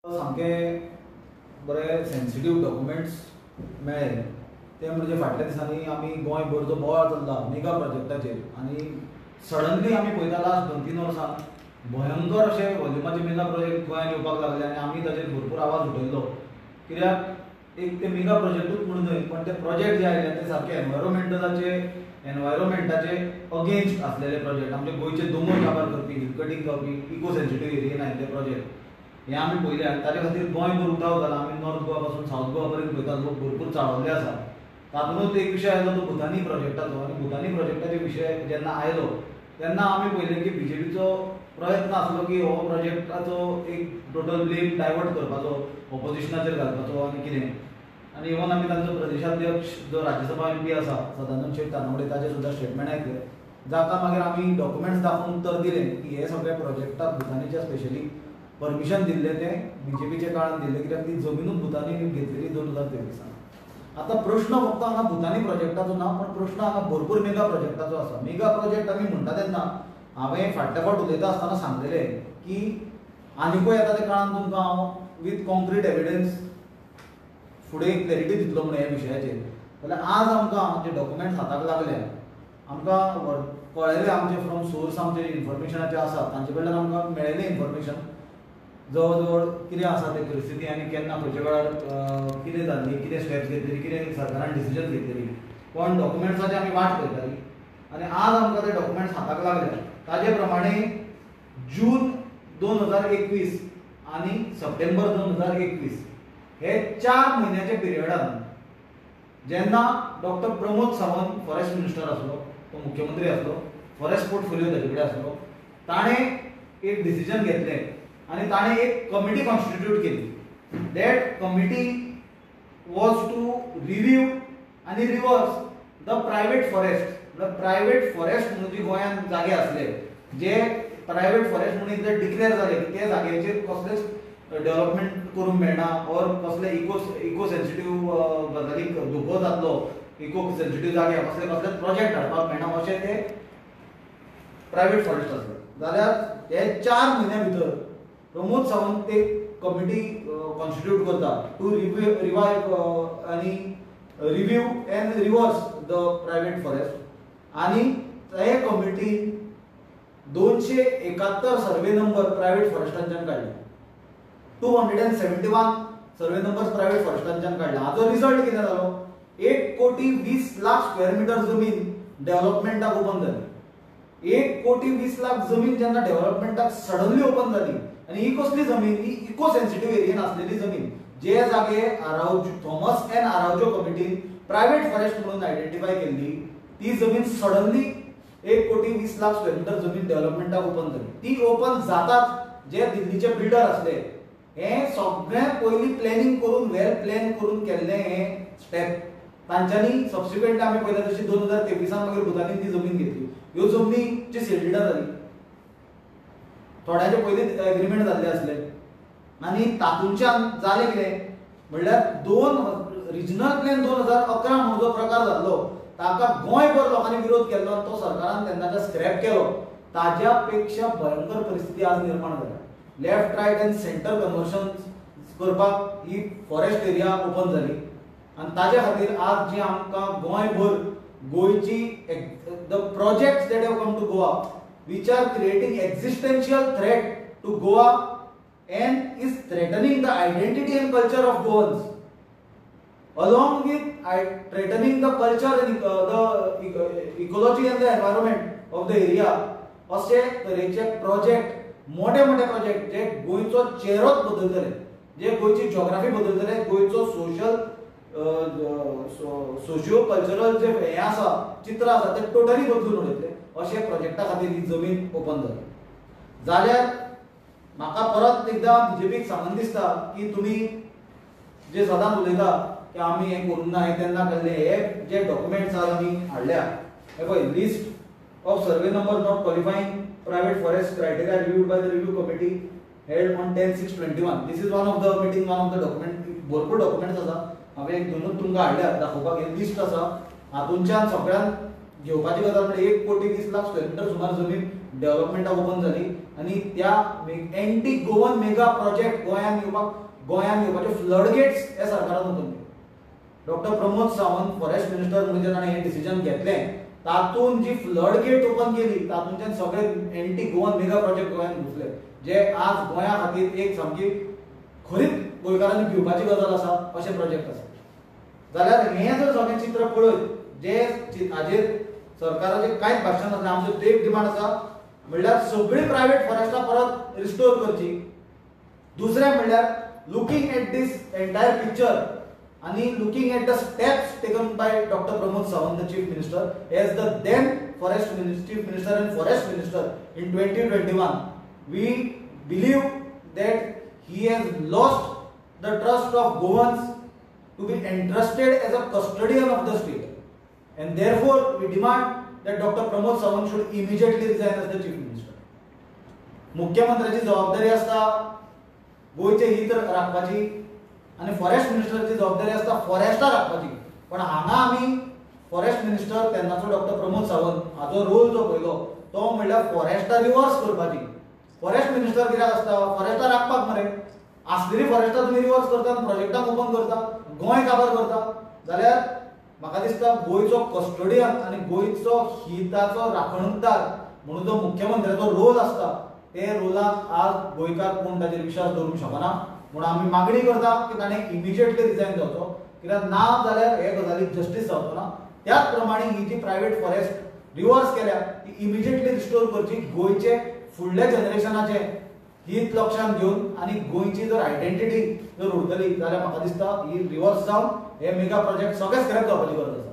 सामके बरे sensitive documents मेळ्ळे ते म्हणजे फाटल्या दिसांनी आमी गोंयभर जो बोवाळ चल्ला मेगा प्रोजेक्टाचेर आनी सडनली आमी पळयता लास्ट 2-3 वर्सां भयंकर अशे व्हॉल्युमाचे मेगा प्रोजेक्ट गोंयांत येवपाक लागले आनी आमी ताचेर भरपूर आवाज उठयलो. कित्याक एक ते मेगा प्रोजेक्टूच म्हणून न्हय पण ते प्रोजेक्ट जे आयले ते सारके एनवायरमेंटाचे अगेन्स्ट आसलेले प्रोजेक्ट. आमचे गोंयचे दोंगर काबार करपी हिल कटींग जावपी इको सेन्सिटिव्ह एरियेन आयिल्ले प्रोजेक्ट हे आमी पळयले आनी ताचे खातीर गोंयभर उठाव जाला. आमी नॉर्थ गोवा पासून सावथ गोवा पर्यंत पळयतात लोक भरपूर चाळवले आसा. तातूंतच एक विशय आयलो तो भुतानी प्रोजेक्टाचो आनी भुतानी प्रोजेक्टाचे विशय जेन्ना आयलो तेन्ना आमी पळयलें की बीजेपीचो प्रयत्न आसलो की हो प्रोजेक्टाचो एक टोटल ब्लेम डायवर्ट करपाचो ऑपोजिशनाचेर घालपाचो आनी कितें. आनी इवन आमी तांचो प्रदेशाध्यक्ष जो राज्यसभा MP आसा सदानंद शेट तानवडे ताचे सुद्दां स्टेटमेंट आयकले जाका मागीर आमी डॉक्युमेंट्स दाखोवन उत्तर दिलें की हे सगळे प्रोजेक्टाक भुतानीच्या स्पेशली परमिशन दिल्ले ते बीजेपीचे काळान दिल्ले कित्याक ती जमीनूच भुतानी घेतलेली 2023. आता प्रश्न फक्त हांगा भुतानी प्रोजेक्टाचो ना पण प्रश्न हांगा भरपूर मेगा प्रोजेक्टाचो आसा. मेगा प्रोजेक्ट आमी म्हणटा तेन्ना हांवें फाटल्या फावट उलयता आसतना सांगलेलें की आनिकूय येता त्या काळान तुमकां हांव विथ कॉन्क्रीट एविडन्स फुडें क्लॅरिटी दितलो म्हणून ह्या विशयाचेर. जाल्यार आज आमकां जे डॉक्युमेंट्स हाताक लागले आमकां कळयलें आमचे फ्रॉम सोर्स आमचे इन्फॉर्मेशनाचे आसा तांचे कडल्यान आमकां मेळयलें इन्फॉर्मेशन जवळ जवळ कितें आसा ते परिस्थिती आनी केन्ना खंयच्या वेळार कितें जाल्ली कितें स्टेप्स घेतलेली कितें सरकारान डिसिजन घेतलेली पण डॉक्युमेंट्साची आमी वाट पळयताली आनी आज आमकां ते डॉक्युमेंट्स हाताक लागले. ताजे प्रमाणे जून 2021 आनी सप्टेंबर 2021 हे 4 म्हयन्याच्या पिरियडान जेन्ना doctor Pramod Sawant forest minister आसलो तो मुख्यमंत्री आसलो फॉरेस्ट पोर्टफोलियो ताचे कडेन आसलो ताणें एक डिसिजन घेतलें आनी ताणें एक कमिटी कॉन्स्टिट्यूट केली. That committee was to review आनी reverse the private forest. Private forest म्हणून जी गोंयांत जागे आसले जे प्रायवेट फॉरेस्ट म्हणून एकदां डिक्लेअर जाले की ते जाग्याचेर कसलेच डेव्हलपमेंट करूंक मेळना ऑर कसले इको सेन्सिटिव्ह गजालीक धोको जातलो इको सेन्सिटिव्ह जाग्यार कसले प्रोजेक्ट हाडपाक मेळना अशें ते प्रायवेट फॉरेस्ट आसले. जाल्यार हे 4 म्हयन्या भितर प्रमोद सावंत एक कमिटी कॉन्स्टिट्यूट करता टू रिवायव आनी review end reverse the private forest. आनी हे कमिटीन 271 सर्वे नंबर प्रायवेट फॉरेस्टांच्यान काडले. 271 सर्वे नंबर प्रायवेट फॉरेस्टांच्यान काडले. हाचो रिजल्ट कितें जालो 1,20,00,000 स्क्वेअर मिटर जमीन डेव्हलपमेंटाक ओपन जाली. 1,20,00,000 जमीन जेन्ना डेव्हलपमेंटाक सडनली ओपन जाली आनी ही कसली जमीन ही इको सेन्सिटिव्ह एरियेन आसलेली जमीन जे जागे Thomas N Araujo कमिटीन private forest म्हणून आयडेंटिफाय केल्ली ती जमीन सडनली 1,20,00,000 स्क्वेअर मिटर जमीन डेव्हलपमेंटाक ओपन जाली. ती ओपन जाताच जे दिल्लीचे बिल्डर आसले हे सगळे पयलीं प्लॅनिंग करून वेल प्लॅन करून केल्ले हे स्टेप तांच्यांनी सबसिक्वेंटली आमी पळयता तशी 2023 मागीर भुतानीन ती जमीन घेतली. ह्यो जमनीची सेल्डिडां जाली थोड्याचे पयलीं एग्रीमेंट जाल्ले आसले आनी तातूंच्यान जालें कितें म्हणल्यार रिजनल प्लॅन 2011 म्हणून जो प्रकार जाल्लो ताका गोंयभर लोकांनी विरोध केल्लो आनी तो सरकारान तेन्नाच्या स्क्रॅप केलो. ताज्या पेक्षा भयंकर परिस्थिती आज निर्माण जाल्या. Left right and centre conversion करपाक ही फॉरेस्ट एरिया ओपन जाली आनी ताज्या खातीर आज जी आमकां गोंयभर गोंयची the projects that have come to Goa which are creating existential threat to Goa and is threatening the identity and culture of Goans along with threatening the culture and the ecology and the environment of the area. असे तरेचे project मोठे मोठे project जे गोंयचो चेहरोच बदलतले जे गोंयची geography बदलतले गोंयचो socio cultural जे हे आसा चित्र आसा ते टोटली बदलून उडयतले अशे प्रोजेक्टा खातीर ही जमीन ओपन जाली. जाल्यार म्हाका परत एकदां बीजेपीक सांगन दिसता की तुमी जे सदांच उलयता की आमी हें करूंक ना हें तेन्ना केल्लें हे जे डॉक्युमेंट्स आज आमी हाडल्या हे पळय list of survey number not qualifying private forest criteria reviewed by the review committee held on 10/6/21. This is one of the meeting one of the document भरपूर डॉक्युमेंट्स आसा हांवें एक दोनूच तुमकां हाडल्या दाखोवपाक हे लिस्ट आसा. हातूंच्यान सगळ्यान घेवपाची गजाल म्हणजे 1,20,00,000 स्क्वेअर मिटर सुमार जमीन डेव्हलपमेंटाक ओपन जाली आणि त्या एंटी गोवन मेगा प्रोजेक्ट गोंयान येवपाचे फ्लडगेट्स हे सरकारान ओपन केले. Doctor Pramod Sawant forest minister म्हणजे ताणें हें डिसिजन घेतलें. तातून जी फ्लडगेट ओपन केली तातूंतल्यान सगळे एंटी गोवन मेगा प्रोजेक्ट गोंयान घुसले, जे आज गोंया खातीर एक सामकी खरीच गोंयकारांनी भिवपाची गजाल आसा अशे प्रोजेक्ट आसा. जाल्यार हें जर सगळें चित्र पळयत जे हाजेर सरकाराचें कांयच भाशण नासलें. आमचो एक डिमांड आसा म्हणल्यार सगळीं प्रायवेट फॉरेस्टां परत रिस्टोर करची. दुसरें म्हणल्यार looking at this entire picture आणि looking at the steps taken by doctor Pramod Sawant the chief minister as the then chief minister and forest minister in 2021, we believe that he has lost the trust of Goans to be entrusted as a custodian of the state, and therefore we demand that Dr. Pramod Sawant should immediately resign as the chief minister. मुख्यमंत्र्याची जबाबदारी असता गोयचे हित राखपाची आणि forest मिनिस्टरची जबाबदारी असता Foresta राखपाची. पण हांगा आमी forest minister तेन्नाचो डॉक्टर प्रमोद सावंत हाजो रोल जो पयलो तो म्हणल्यार फॉरेस्टा रिवर्स करपाची. फॉरेस्ट मिनिस्टर कित्याक असता? फॉरेस्टा राखपाक मरे. आसलेली फॉरेस्टा तुमी रिवर्स करता, प्रोजेक्टां ओपन करता, गोंय काबार करता. जाल्यार म्हाका दिसता गोंयचो कस्टोडियन आणि गोंयचो हिताचो राखणदार म्हणून जो मुख्यमंत्र्याचो रोल असता ते रोलाक आज गोंयकार कोण ताचेर विश्वास दवरूंक शकना. म्हणून आमी मागणी करता की ताणें इमिजिएटली रिजायन जावचो. कित्याक ना जाल्यार हे गजालीक जस्टीस जावचो ना. त्याच प्रमाणे ही जी प्रायवेट फॉरेस्ट रिवर्स केल्या ती इमिजिएटली रिस्टोर करची. गोंयचे फुडल्या जनरेशनाचे हित लक्षांत घेवन आणि गोंयची जर आयडेंटिटी जर उरतली जाल्यार म्हाका दिसता ही रिवर्स जावन हे मेगा प्रोजेक्ट सगळेच खरेंच जावपाची गरज आसा.